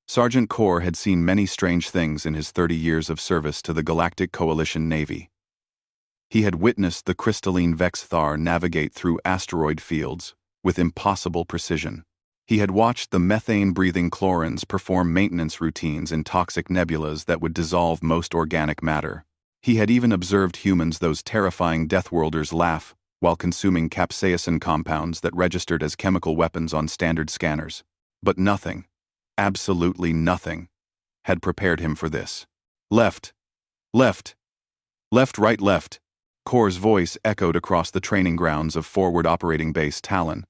Sergeant Kor had seen many strange things in his 30 years of service to the Galactic Coalition Navy. He had witnessed the crystalline Vexthar navigate through asteroid fields with impossible precision. He had watched the methane-breathing Chlorins perform maintenance routines in toxic nebulas that would dissolve most organic matter. He had even observed humans those terrifying Deathworlders laugh while consuming capsaicin compounds that registered as chemical weapons on standard scanners. But nothing, absolutely nothing, had prepared him for this. Left, left, left, right, left. Kor's voice echoed across the training grounds of Forward Operating Base Talon,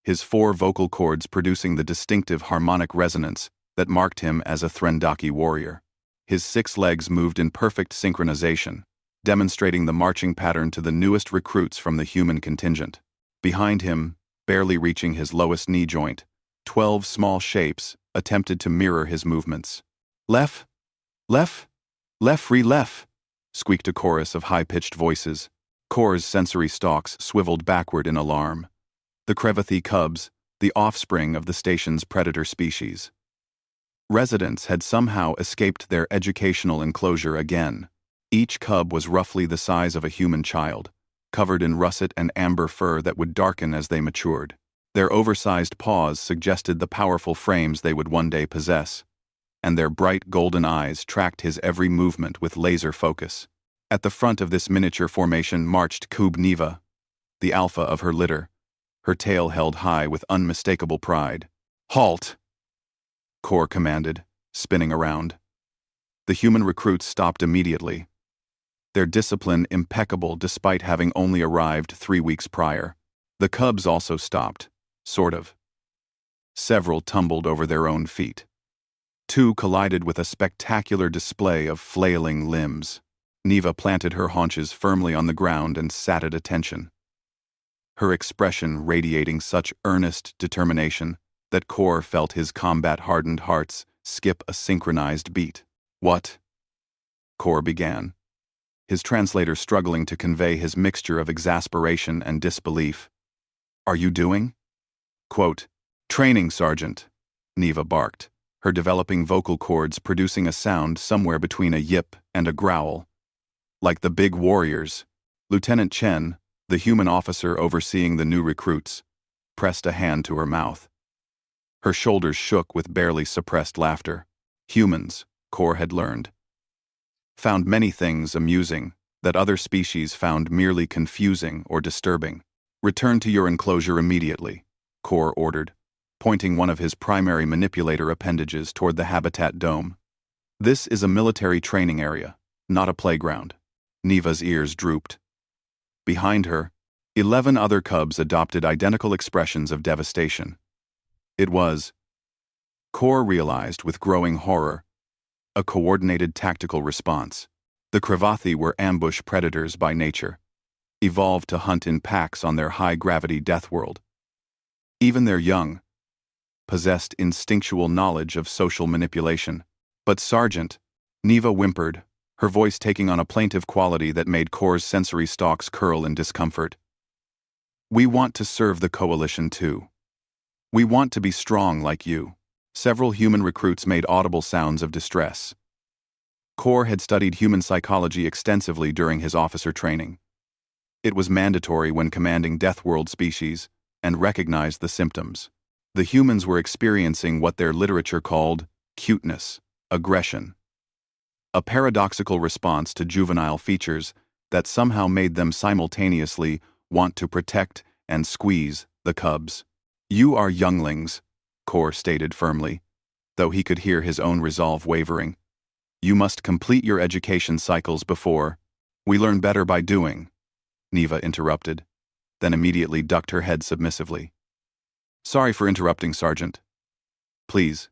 his 4 vocal cords producing the distinctive harmonic resonance that marked him as a Threndaki warrior. His 6 legs moved in perfect synchronization, demonstrating the marching pattern to the newest recruits from the human contingent. Behind him, barely reaching his lowest knee joint, 12 small shapes attempted to mirror his movements. Left, left, left, free, left, squeaked a chorus of high-pitched voices. Kor's sensory stalks swiveled backward in alarm. The Crevathi cubs, the offspring of the station's predator species. Residents had somehow escaped their educational enclosure again. Each cub was roughly the size of a human child, covered in russet and amber fur that would darken as they matured. Their oversized paws suggested the powerful frames they would one day possess, and their bright golden eyes tracked his every movement with laser focus. At the front of this miniature formation marched Kub Neva, the alpha of her litter, her tail held high with unmistakable pride. Halt! Kor commanded, spinning around. The human recruits stopped immediately, their discipline impeccable despite having only arrived 3 weeks prior. The cubs also stopped, sort of. Several tumbled over their own feet. 2 collided with a spectacular display of flailing limbs. Neva planted her haunches firmly on the ground and sat at attention, her expression radiating such earnest determination that Kor felt his combat-hardened hearts skip a synchronized beat. What? Kor began, his translator struggling to convey his mixture of exasperation and disbelief. Are you doing? Quote, Training, Sergeant, Neva barked, her developing vocal cords producing a sound somewhere between a yip and a growl. Like the big warriors, Lieutenant Chen, the human officer overseeing the new recruits, pressed a hand to her mouth. Her shoulders shook with barely suppressed laughter. Humans, Kor had learned, found many things amusing that other species found merely confusing or disturbing. Return to your enclosure immediately, Kor ordered, pointing one of his primary manipulator appendages toward the habitat dome. This is a military training area, not a playground. Neva's ears drooped. Behind her, 11 other cubs adopted identical expressions of devastation. It was, Kor realized with growing horror, a coordinated tactical response. The Crevathi were ambush predators by nature, evolved to hunt in packs on their high-gravity death world. Even their young possessed instinctual knowledge of social manipulation. But Sergeant, Neva whimpered, her voice taking on a plaintive quality that made Kor's sensory stalks curl in discomfort. We want to serve the Coalition too. We want to be strong like you. Several human recruits made audible sounds of distress. Kor had studied human psychology extensively during his officer training. It was mandatory when commanding Death World species, and recognized the symptoms. The humans were experiencing what their literature called cuteness, aggression. A paradoxical response to juvenile features that somehow made them simultaneously want to protect and squeeze the cubs. You are younglings, Kor stated firmly, though he could hear his own resolve wavering. You must complete your education cycles before. We learn better by doing, Neva interrupted, then immediately ducked her head submissively. Sorry for interrupting, Sergeant. Please,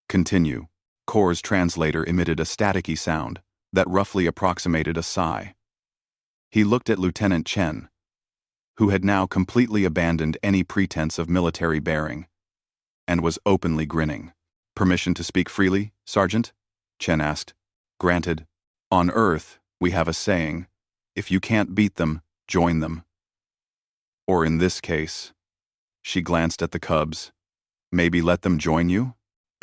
continue. Kor's translator emitted a staticky sound that roughly approximated a sigh. He looked at Lieutenant Chen, who had now completely abandoned any pretense of military bearing, and was openly grinning. Permission to speak freely, Sergeant? Chen asked. Granted. On Earth, we have a saying, if you can't beat them, join them. Or in this case, she glanced at the cubs, maybe let them join you?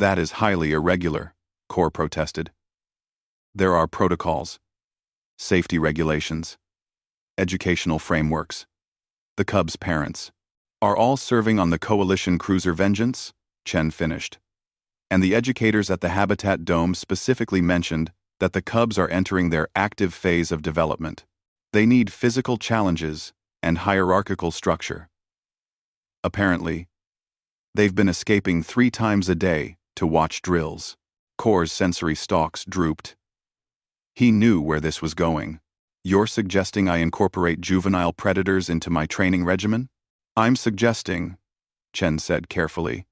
That is highly irregular, Core protested. There are protocols, safety regulations, educational frameworks. The Cubs' parents are all serving on the Coalition cruiser Vengeance, Chen finished. And the educators at the Habitat Dome specifically mentioned that the Cubs are entering their active phase of development. They need physical challenges and hierarchical structure. Apparently, they've been escaping 3 times a day to watch drills. Core's sensory stalks drooped. He knew where this was going. You're suggesting I incorporate juvenile predators into my training regimen? I'm suggesting, Chen said carefully,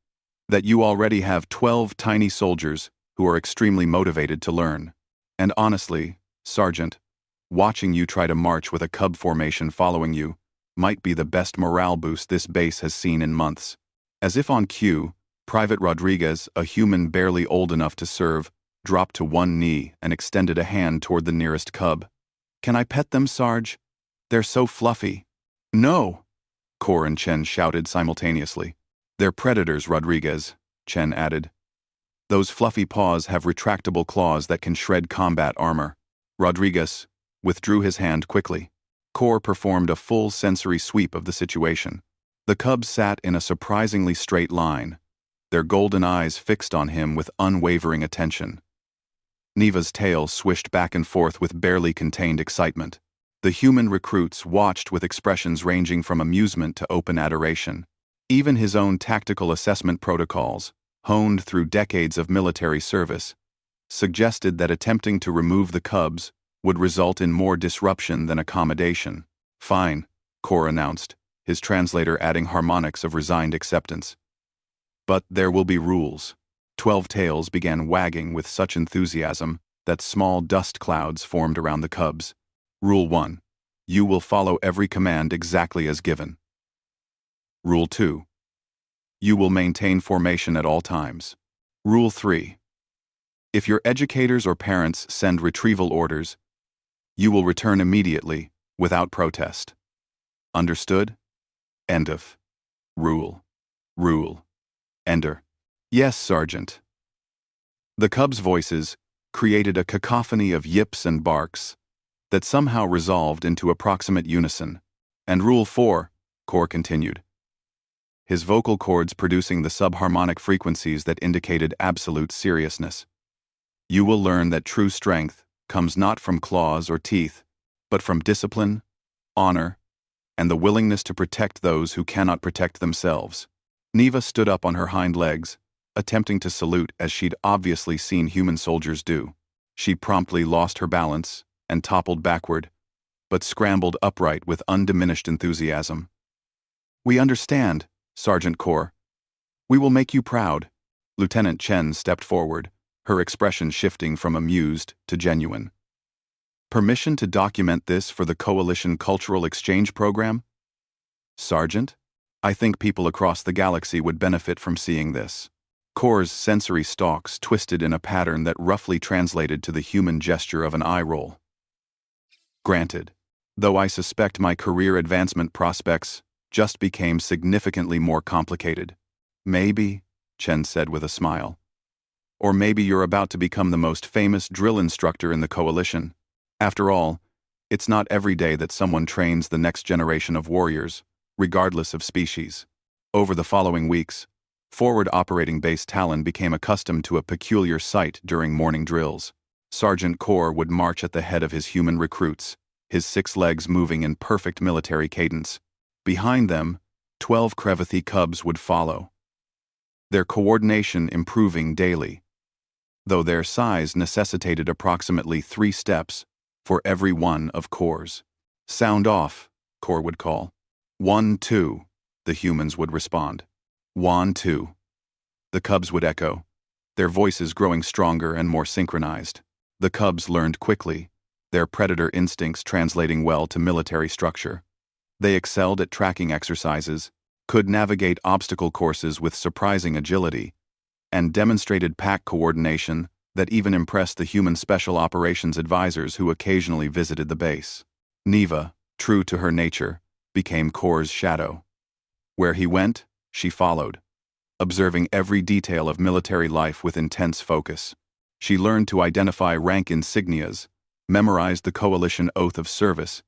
that you already have 12 tiny soldiers who are extremely motivated to learn. And honestly, Sergeant, watching you try to march with a cub formation following you might be the best morale boost this base has seen in months. As if on cue, Private Rodriguez, a human barely old enough to serve, dropped to one knee and extended a hand toward the nearest cub. Can I pet them, Sarge? They're so fluffy. No! Core and Chen shouted simultaneously. They're predators, Rodriguez, Chen added. Those fluffy paws have retractable claws that can shred combat armor. Rodriguez withdrew his hand quickly. Core performed a full sensory sweep of the situation. The cubs sat in a surprisingly straight line, their golden eyes fixed on him with unwavering attention. Neva's tail swished back and forth with barely contained excitement. The human recruits watched with expressions ranging from amusement to open adoration. Even his own tactical assessment protocols, honed through decades of military service, suggested that attempting to remove the cubs would result in more disruption than accommodation. Fine, Core announced, his translator adding harmonics of resigned acceptance. But there will be rules. 12 tails began wagging with such enthusiasm that small dust clouds formed around the cubs. Rule 1. You will follow every command exactly as given. Rule 2. You will maintain formation at all times. Rule 3. If your educators or parents send retrieval orders, you will return immediately, without protest. Understood? End of. Rule. Ender. Yes, Sergeant. The cubs' voices created a cacophony of yips and barks that somehow resolved into approximate unison. And Rule 4, Core continued, his vocal cords producing the subharmonic frequencies that indicated absolute seriousness. You will learn that true strength comes not from claws or teeth, but from discipline, honor, and the willingness to protect those who cannot protect themselves. Neva stood up on her hind legs, attempting to salute as she'd obviously seen human soldiers do. She promptly lost her balance and toppled backward, but scrambled upright with undiminished enthusiasm. We understand, Sergeant Core. We will make you proud. Lieutenant Chen stepped forward, her expression shifting from amused to genuine. Permission to document this for the Coalition Cultural Exchange Program? Sergeant, I think people across the galaxy would benefit from seeing this. Core's sensory stalks twisted in a pattern that roughly translated to the human gesture of an eye roll. Granted, though I suspect my career advancement prospects just became significantly more complicated. Maybe, Chen said with a smile. Or maybe you're about to become the most famous drill instructor in the Coalition. After all, it's not every day that someone trains the next generation of warriors, regardless of species. Over the following weeks, Forward Operating Base Talon became accustomed to a peculiar sight during morning drills. Sergeant Core would march at the head of his human recruits, his 6 legs moving in perfect military cadence. Behind them, 12 Crevathi cubs would follow, their coordination improving daily, though their size necessitated approximately 3 steps for every one of Core's. Sound off, Core would call. 1, 2, the humans would respond. 1, 2. The cubs would echo, their voices growing stronger and more synchronized. The cubs learned quickly, their predator instincts translating well to military structure. They excelled at tracking exercises, could navigate obstacle courses with surprising agility, and demonstrated pack coordination that even impressed the human special operations advisors who occasionally visited the base. Neva, true to her nature, became Core's shadow. Where he went, she followed. observing every detail of military life with intense focus. She learned to identify rank insignias, memorized the coalition oath of service,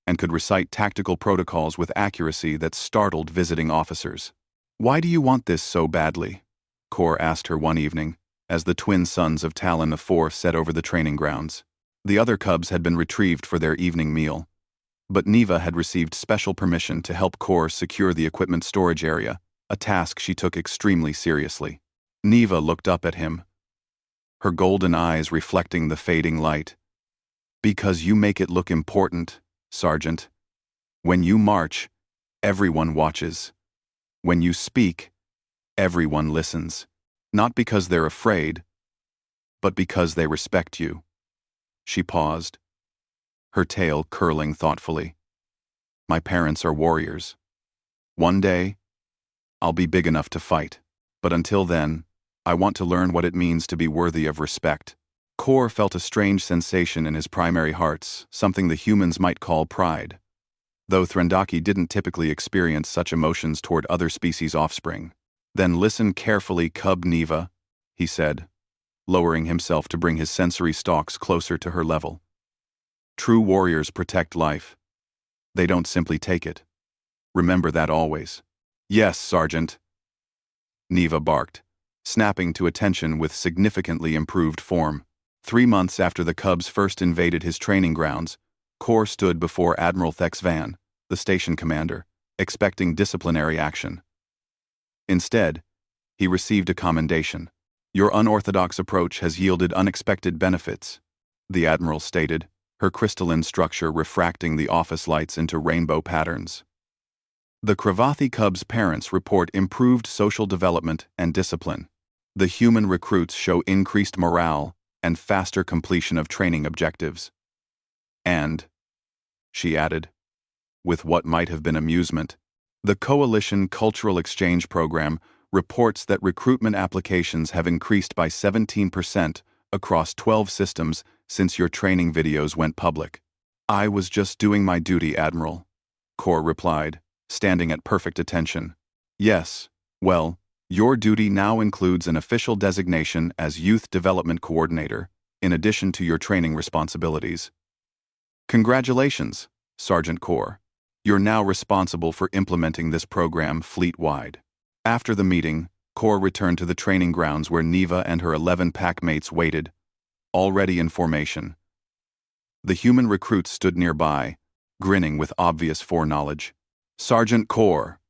and could recite tactical protocols with accuracy that startled visiting officers. "Why do you want this so badly?" Kor asked her one evening, as the twin sons of Talon IV sat over the training grounds. The other cubs had been retrieved for their evening meal, but Neva had received special permission to help Kor secure the equipment storage area, a task she took extremely seriously. Neva looked up at him, her golden eyes reflecting the fading light. "Because you make it look important, Sergeant. When you march, everyone watches. When you speak, everyone listens. Not because they're afraid, but because they respect you." She paused, her tail curling thoughtfully. "My parents are warriors. One day, I'll be big enough to fight. But until then, I want to learn what it means to be worthy of respect." Kor felt a strange sensation in his primary hearts, something the humans might call pride. Though Threndaki didn't typically experience such emotions toward other species' offspring. "Then listen carefully, cub Neva," he said, lowering himself to bring his sensory stalks closer to her level. "True warriors protect life. They don't simply take it. Remember that always." "Yes, Sergeant," Neva barked, snapping to attention with significantly improved form. 3 months after the cubs first invaded his training grounds, Kor stood before Admiral Thex Van, the station commander, expecting disciplinary action. Instead, he received a commendation. "Your unorthodox approach has yielded unexpected benefits," the Admiral stated, her crystalline structure refracting the office lights into rainbow patterns. "The Kravathi cubs' parents report improved social development and discipline. The human recruits show increased morale and faster completion of training objectives. And," she added, with what might have been amusement, "the Coalition Cultural Exchange Program reports that recruitment applications have increased by 17% across 12 systems since your training videos went public." "I was just doing my duty, Admiral," Kor replied, standing at perfect attention. "Yes, well, your duty now includes an official designation as Youth Development Coordinator, in addition to your training responsibilities. Congratulations, Sergeant Kor. You're now responsible for implementing this program fleet-wide." After the meeting, Kor returned to the training grounds where Neva and her 11 packmates waited, already in formation. The human recruits stood nearby, grinning with obvious foreknowledge. "Sergeant Kor,"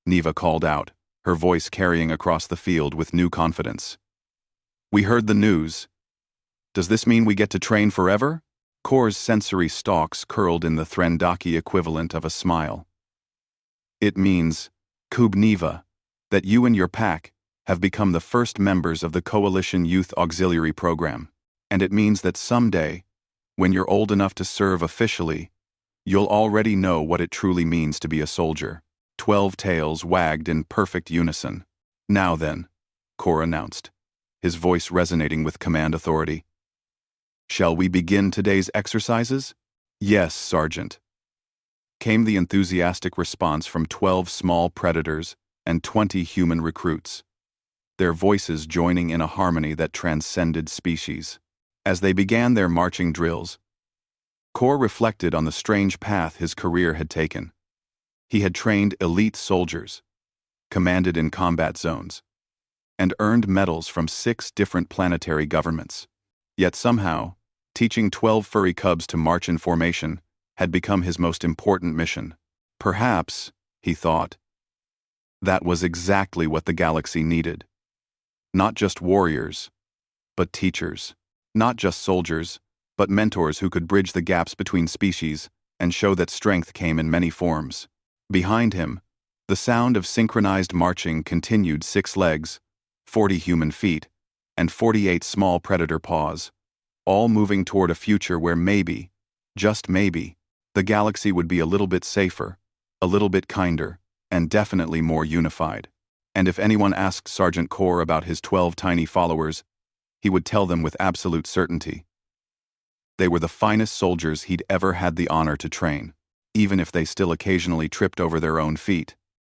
Neva called out, her voice carrying across the field with new confidence. "We heard the news. Does this mean we get to train forever?" Kor's sensory stalks curled in the Threndaki equivalent of a smile. "It means, Kub Neva, that you and your pack have become the first members of the Coalition Youth Auxiliary Program, and it means that someday, when you're old enough to serve officially, you'll already know what it truly means to be a soldier." 12 tails wagged in perfect unison. "Now then," Kor announced, his voice resonating with command authority. "Shall we begin today's exercises?" "Yes, Sergeant," came the enthusiastic response from 12 small predators and 20 human recruits, their voices joining in a harmony that transcended species. As they began their marching drills, Kor reflected on the strange path his career had taken. He had trained elite soldiers, commanded in combat zones, and earned medals from 6 different planetary governments. Yet somehow, teaching 12 furry cubs to march in formation had become his most important mission. Perhaps, he thought, that was exactly what the galaxy needed. Not just warriors, but teachers. Not just soldiers, but mentors who could bridge the gaps between species and show that strength came in many forms. Behind him, the sound of synchronized marching continued 6 legs, 40 human feet, and 48 small predator paws, all moving toward a future where maybe, just maybe, the galaxy would be a little bit safer, a little bit kinder, and definitely more unified. And if anyone asked Sergeant Kor about his 12 tiny followers, he would tell them with absolute certainty. They were the finest soldiers he'd ever had the honor to train, even if they still occasionally tripped over their own feet.